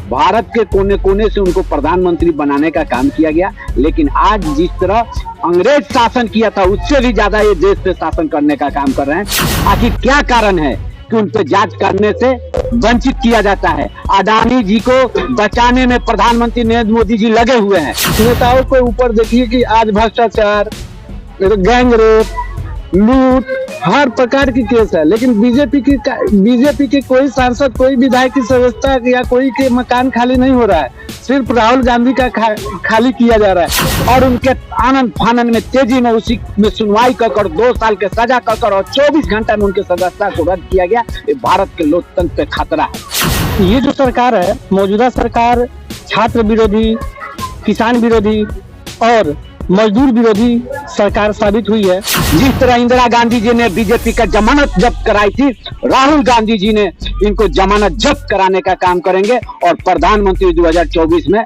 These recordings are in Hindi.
भारत के कोने कोने से उनको प्रधानमंत्री बनाने का काम किया गया। लेकिन आज जिस तरह अंग्रेज शासन किया था उससे भी ज्यादा ये देश पे शासन करने का काम कर रहे हैं। आखिर क्या कारण है कि उन पे जांच करने से वंचित किया जाता है? अडानी जी को बचाने में प्रधानमंत्री नरेंद्र मोदी जी लगे हुए हैं। नेताओं के ऊपर देखिए कि आज भ्रष्टाचार, गैंग रेप, लूट, हर प्रकार की केस है। लेकिन बीजेपी के कोई सांसद, कोई विधायक की सदस्यता या कोई के मकान खाली नहीं हो रहा है। सिर्फ राहुल गांधी का खाली किया जा रहा है और उनके आनंद फानन में तेजी में उसी में सुनवाई कर 2 साल के सजा कर और 24 घंटा में उनके सदस्यता को रद्द किया गया। ये भारत के लोकतंत्र पे खतरा है। ये जो सरकार है, मौजूदा सरकार छात्र विरोधी, किसान विरोधी और मजदूर विरोधी सरकार साबित हुई है। जिस तरह इंदिरा गांधी जी ने बीजेपी का जमानत जब्त कराई थी, राहुल गांधी जी ने इनको जमानत जब्त कराने का काम करेंगे और प्रधानमंत्री 2024 में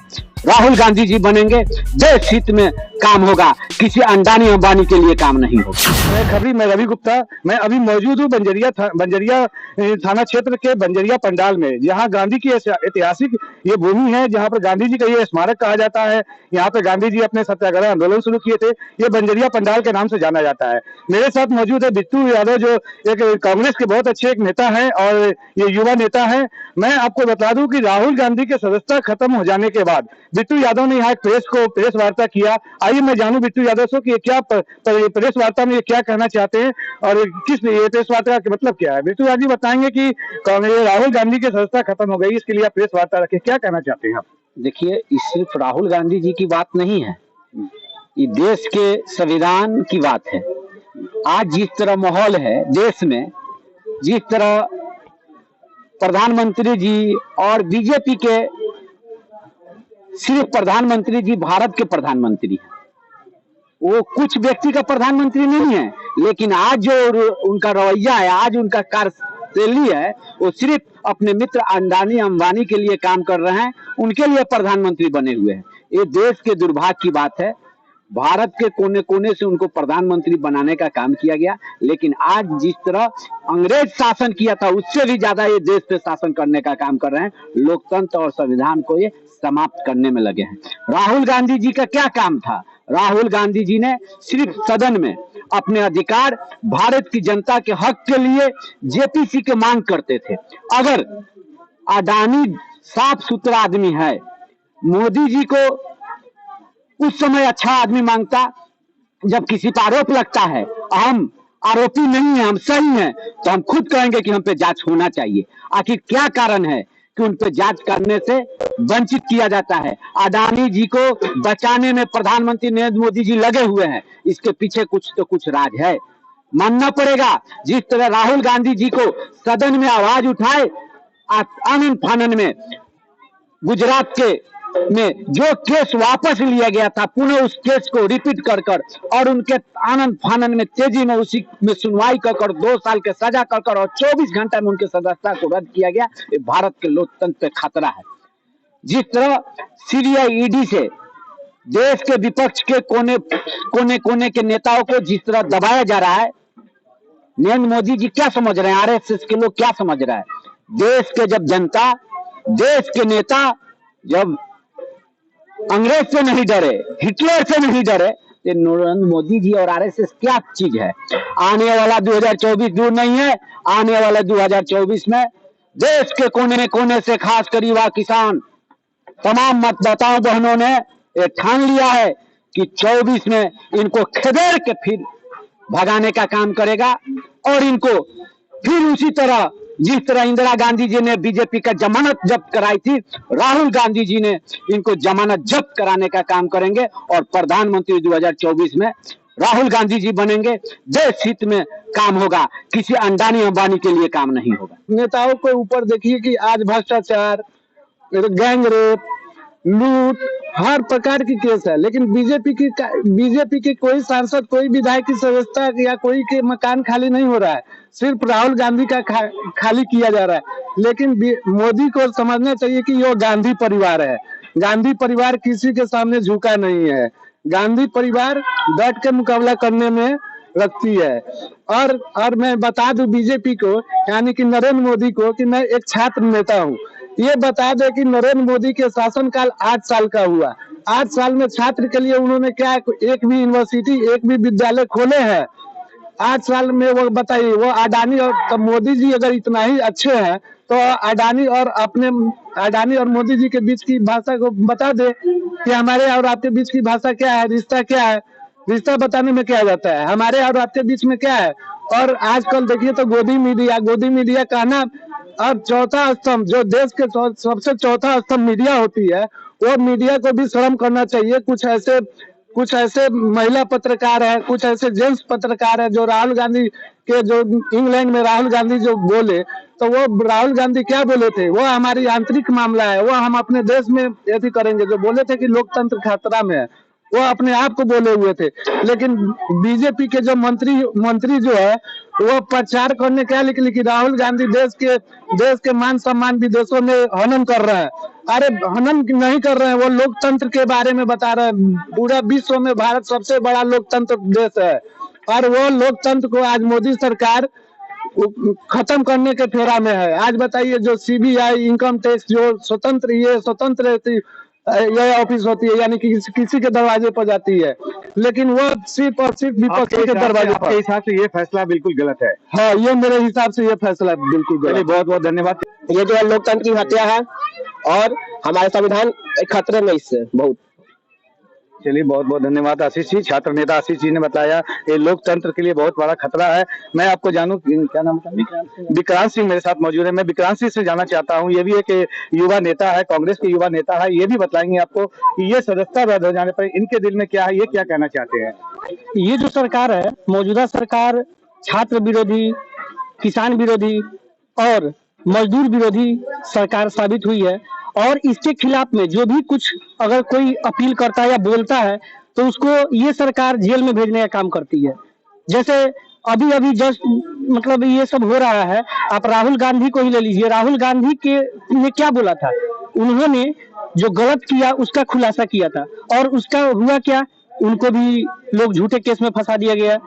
राहुल गांधी जी बनेंगे। देश हित में काम होगा, किसी अंडानी अंबानी के लिए काम नहीं होगा। मैं रवि गुप्ता, मैं अभी मौजूद हूँ बंजरिया थाना क्षेत्र के बंजरिया पंडाल में, जहाँ गांधी की ऐतिहासिक ये भूमि है, जहाँ पर गांधी जी का ये स्मारक कहा जाता है। यहाँ पे गांधी जी अपने सत्याग्रह आंदोलन शुरू किए थे। ये बंजरिया पंडाल के नाम से जाना जाता है। मेरे साथ मौजूद है बिट्टू यादव, जो एक कांग्रेस के बहुत अच्छे एक नेता है और ये युवा नेता है। मैं आपको बता दूं कि राहुल गांधी के सदस्यता खत्म हो जाने के बाद बिट्टू यादव ने यहाँ प्रेस वार्ता किया। आइए मैं जानूं बिट्टू यादव से कि क्या प्रेस वार्ता में ये क्या कहना चाहते हैं और किस ये प्रेस वार्ता का मतलब क्या है। बिट्टू यादव बताएंगे कि राहुल गांधी की सदस्यता खत्म हो गई, इसके लिए आप प्रेस वार्ता रखे, क्या कहना चाहते हैं आप? देखिए, सिर्फ राहुल गांधी जी की बात नहीं है, ये देश के संविधान की बात है। आज जिस तरह माहौल है देश में, जिस तरह प्रधानमंत्री जी और बीजेपी के, सिर्फ प्रधानमंत्री जी भारत के प्रधानमंत्री हैं, वो कुछ व्यक्ति का प्रधानमंत्री नहीं है। लेकिन आज जो उनका रवैया है, आज उनका कार्यशैली है, वो सिर्फ अपने मित्र अडानी अंबानी के लिए काम कर रहे हैं, उनके लिए प्रधानमंत्री बने हुए हैं। ये देश के दुर्भाग्य की बात है। भारत के कोने कोने से उनको प्रधानमंत्री बनाने का काम किया गया। लेकिन आज जिस तरह अंग्रेज शासन किया था उससे भी ज्यादा ये देश पे शासन करने का काम कर रहे हैं। लोकतंत्र और संविधान को ये समाप्त करने में लगे हैं। राहुल गांधी जी का क्या काम था? राहुल गांधी जी ने सिर्फ सदन में अपने अधिकार, भारत की जनता के हक के लिए जेपीसी की मांग करते थे। अगर अडानी साफ सुथरा आदमी है, मोदी जी को उस समय अच्छा आदमी मांगता, जब किसी पर आरोप लगता है, हम आरोपी नहीं है, हम सही हैं, तो हम खुद कहेंगे कि हम पे जांच होना चाहिए। आखिर क्या कारण है कि उन पे जांच करने से वंचित किया जाता है? अडानी जी को बचाने में प्रधानमंत्री नरेंद्र मोदी जी लगे हुए हैं। इसके पीछे कुछ तो कुछ राज है, मानना पड़ेगा। जिस तरह राहुल गांधी जी को सदन में आवाज उठाए, आनंद फानन में गुजरात के में जो केस वापस लिया गया था, पुनः उस केस को रिपीट कर और उनके आनंद फानन में तेजी में उसी में सुनवाई कर 2 साल के सजा कर और 24 घंटा में उनके सदस्यता को रद्द किया गया। ये भारत के लोकतंत्र पे खतरा है। जिस तरह सीबीआई ईडी से देश के विपक्ष के कोने के नेताओं को जिस तरह दबाया जा रहा है, नरेंद्र मोदी जी क्या समझ रहे हैं, आरएसएस के लोग क्या समझ रहे हैं? देश के जब जनता, देश के नेता जब अंग्रेज से नहीं डरे, हिटलर से नहीं डरे, तो नरेंद्र मोदी जी और आरएसएस क्या चीज है? आने वाला 2024 दूर नहीं है। आने वाला 2024 में देश के कोने से, खासकर युवा, किसान, तमाम मतदाताओं बहनों ने एक ठान लिया है कि 24 में इनको खदेड़ के फिर भगाने का काम करेगा और इनको फिर उसी तरह, जिस तरह इंदिरा गांधी जी ने बीजेपी का जमानत जब्त कराई थी, राहुल गांधी जी ने इनको जमानत जब्त कराने का काम करेंगे और प्रधानमंत्री 2024 में राहुल गांधी जी बनेंगे। देश हित में काम होगा, किसी अंडानी अंबानी के लिए काम नहीं होगा। नेताओं के ऊपर देखिए कि आज भ्रष्टाचार, गैंग रेप, लूट, हर प्रकार की केस है। लेकिन बीजेपी के कोई सांसद, कोई विधायक की सदस्यता या कोई के मकान खाली नहीं हो रहा है। सिर्फ राहुल गांधी का खाली किया जा रहा है। लेकिन मोदी को समझना चाहिए कि ये गांधी परिवार है। गांधी परिवार किसी के सामने झुका नहीं है। गांधी परिवार डट के मुकाबला करने में रखती है। और मैं बता दूं बीजेपी को, यानी कि नरेंद्र मोदी को, कि मैं एक छात्र नेता हूँ। ये बता दे कि नरेंद्र मोदी के शासनकाल 8 साल का हुआ। 8 साल में छात्र के लिए उन्होंने क्या एक भी यूनिवर्सिटी, एक भी विद्यालय खोले हैं? 8 साल में वो बताइए, वो अडानी और तो मोदी जी अगर इतना ही अच्छे हैं तो अडानी और मोदी जी के बीच की भाषा को बता दे कि हमारे और आपके बीच की भाषा क्या है, रिश्ता क्या है। रिश्ता बताने में क्या जाता है, हमारे और आपके बीच में क्या है। और आजकल देखिए तो गोदी मीडिया कहना अब चौथा स्तंभ, जो देश के सबसे चौथा स्तंभ मीडिया होती है, वो मीडिया को भी शर्म करना चाहिए। कुछ ऐसे महिला पत्रकार है, कुछ ऐसे जेंट्स पत्रकार है जो राहुल गांधी के, जो इंग्लैंड में राहुल गांधी जो बोले, तो वो राहुल गांधी क्या बोले थे, वो हमारी आंतरिक मामला है, वो हम अपने देश में ऐसी करेंगे। जो बोले थे कि लोकतंत्र खतरा में है, वो अपने आप को बोले हुए थे। लेकिन बीजेपी के जो मंत्री जो है, वो प्रचार करने क्या लिखी कि राहुल गांधी देश के मान सम्मान विदेशों में हनन कर रहे हैं। अरे हनन नहीं कर रहे हैं, वो लोकतंत्र के बारे में बता रहे हैं। पूरा विश्व में भारत सबसे बड़ा लोकतंत्र देश है, और वो लोकतंत्र को आज मोदी सरकार खत्म करने के फेरा में है। आज बताइए, जो सीबीआई, इनकम टैक्स, जो स्वतंत्र ये ऑफिस होती है, यानी कि किसी के दरवाजे पर जाती है, लेकिन वो सिर्फ और सिर्फ विपक्षी के दरवाजे पर। आपके हिसाब से ये फैसला बिल्कुल गलत है? हाँ, ये मेरे हिसाब से ये फैसला बिल्कुल गलत है। बहुत बहुत धन्यवाद। ये जो है लोकतंत्र की हत्या है, और हमारे संविधान खतरे में इससे बहुत। चलिए, बहुत बहुत धन्यवाद आशीष जी। छात्र नेता आशीष जी ने बताया ये लोकतंत्र के लिए बहुत बड़ा खतरा है। मैं आपको जानूं, क्या नाम है? विक्रांत सिंह मेरे साथ मौजूद है। मैं विक्रांत सिंह से जानना चाहता हूं, ये भी एक युवा नेता है, कांग्रेस के युवा नेता है। ये भी बताएंगे आपको कि ये सदस्यता रद्द हो जाने पर इनके दिल में क्या है, ये क्या कहना चाहते हैं। ये जो सरकार है, मौजूदा सरकार छात्र विरोधी, किसान विरोधी और मजदूर विरोधी सरकार साबित हुई है। और इसके खिलाफ में जो भी कुछ अगर कोई अपील करता है या बोलता है, तो उसको ये सरकार जेल में भेजने का काम करती है। जैसे अभी जस्ट मतलब ये सब हो रहा है। आप राहुल गांधी को ही ले लीजिए। राहुल गांधी ने क्या बोला था? उन्होंने जो गलत किया उसका खुलासा किया था, और उसका हुआ क्या? उनको भी लोग झूठे केस में फंसा दिया गया।